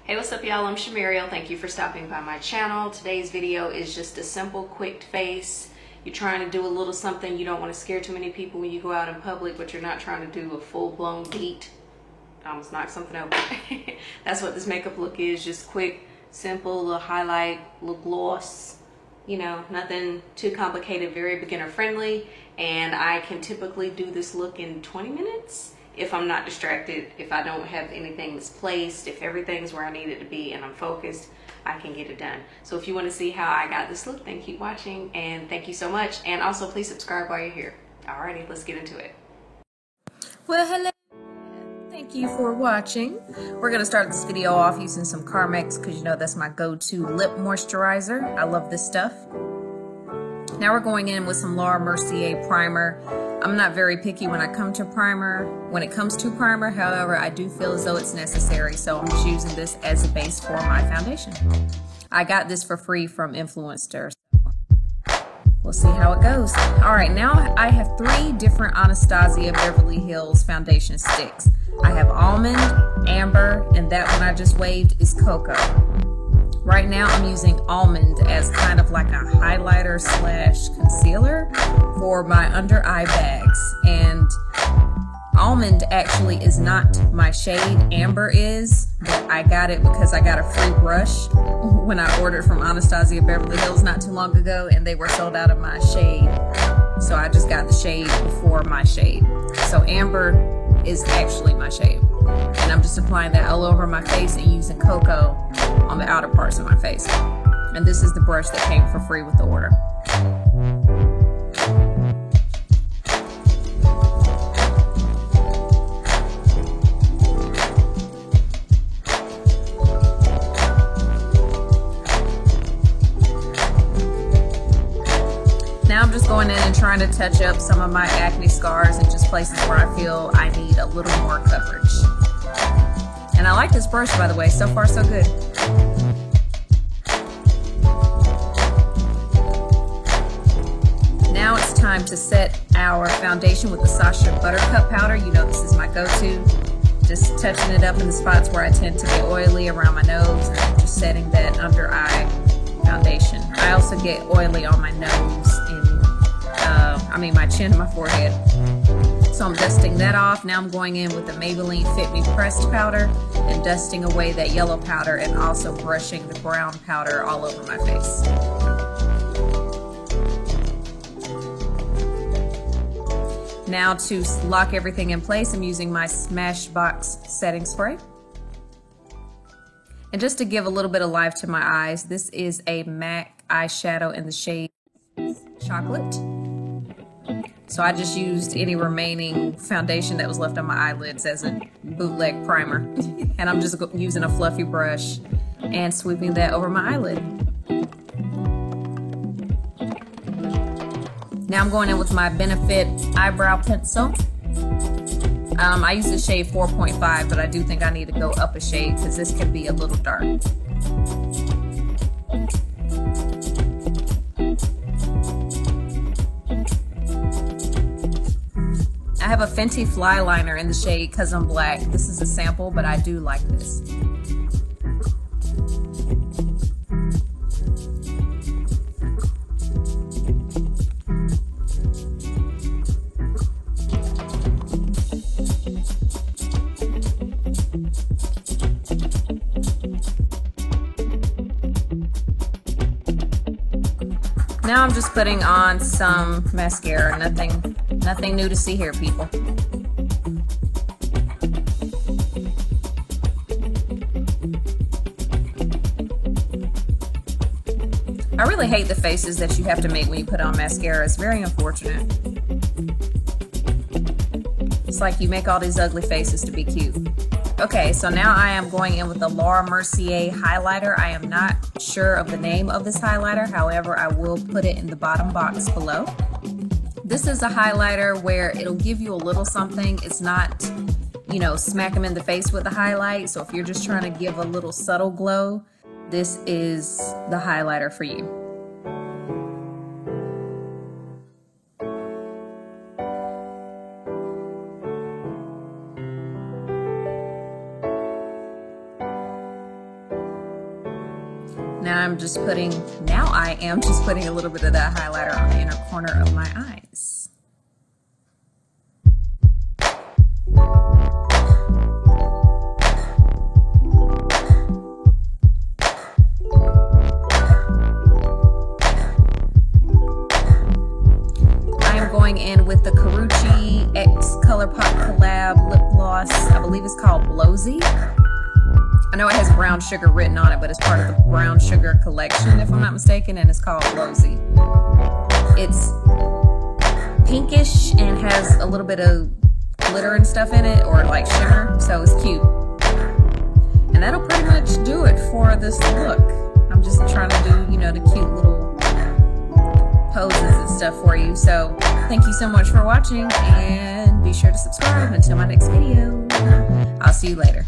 Hey, what's up y'all? I'm Shamariel. Thank you for stopping by my channel. Today's video is just a simple, quick face. You're trying to do a little something. You don't want to scare too many people when you go out in public, but you're not trying to do a full-blown beat. I almost knocked something over. That's what this makeup look is. Just quick, simple, little highlight, little gloss. You know, nothing too complicated, very beginner friendly. And I can typically do this look in 20 minutes. If I'm not distracted, if I don't have anything misplaced, if everything's where I need it to be and I'm focused, I can get it done. So if you want to see how I got this look, then keep watching, and thank you so much. And also please subscribe while you're here. Alrighty, let's get into it. Well, hello. Thank you for watching. We're going to start this video off using some Carmex because you know that's my go-to lip moisturizer. I love this stuff. Now we're going in with some Laura Mercier primer. I'm not very picky when it comes to primer, however, I do feel as though it's necessary, so I'm just using this as a base for my foundation. I got this for free from Influenster, so we'll see how it goes. Alright, now I have 3 different Anastasia Beverly Hills foundation sticks. I have almond, amber, and that one I just waved is cocoa. Right now I'm using almond as kind of like a highlighter slash concealer for my under eye bags, and almond actually is not my shade, amber is, but I got it because I got a free brush when I ordered from Anastasia Beverly Hills not too long ago and they were sold out of my shade, so I just got the shade before my shade. So amber is actually my shade, and I'm just applying that all over my face and using cocoa on the outer parts of my face. And this is the brush that came for free with the order. Now I'm just going in and trying to touch up some of my acne scars and just places where I feel I need a little more coverage. And I like this brush, by the way. So far, so good. Now it's time to set our foundation with the Sacha Buttercup powder. You know this is my go-to. Just touching it up in the spots where I tend to get oily around my nose and just setting that under eye foundation. I also get oily on my nose and my chin and my forehead. So I'm dusting that off. Now I'm going in with the Maybelline Fit Me Pressed powder and dusting away that yellow powder and also brushing the brown powder all over my face. Now to lock everything in place, I'm using my Smashbox setting spray. And just to give a little bit of life to my eyes, this is a MAC eyeshadow in the shade Chocolate. So I just used any remaining foundation that was left on my eyelids as a bootleg primer. And I'm just using a fluffy brush and sweeping that over my eyelid. Now I'm going in with my Benefit eyebrow pencil. I use the shade 4.5, but I do think I need to go up a shade because this can be a little dark. I have a Fenty Fly Liner in the shade Cause I'm Black. This is a sample, but I do like this. Now I'm just putting on some mascara. Nothing new to see here, people. I really hate the faces that you have to make when you put on mascara. It's very unfortunate. It's like you make all these ugly faces to be cute. Okay, so now I am going in with the Laura Mercier highlighter. I am not sure of the name of this highlighter, however, I will put it in the bottom box below. This is a highlighter where it'll give you a little something. It's not, you know, smack them in the face with the highlight. So if you're just trying to give a little subtle glow, this is the highlighter for you. Now I am just putting a little bit of that highlighter on the inner corner of my eyes. Going in with the Karrueche X ColourPop collab lip gloss. I believe it's called Blowsy. I know it has brown sugar written on it, but it's part of the brown sugar collection, if I'm not mistaken, and it's called Blowsy. It's pinkish and has a little bit of glitter and stuff in it, or like shimmer, so it's cute. And that'll pretty much do it for this look. I'm just trying to do, you know, the cute little poses and stuff for you. So thank you so much for watching, and be sure to subscribe. Until my next video, I'll see you later.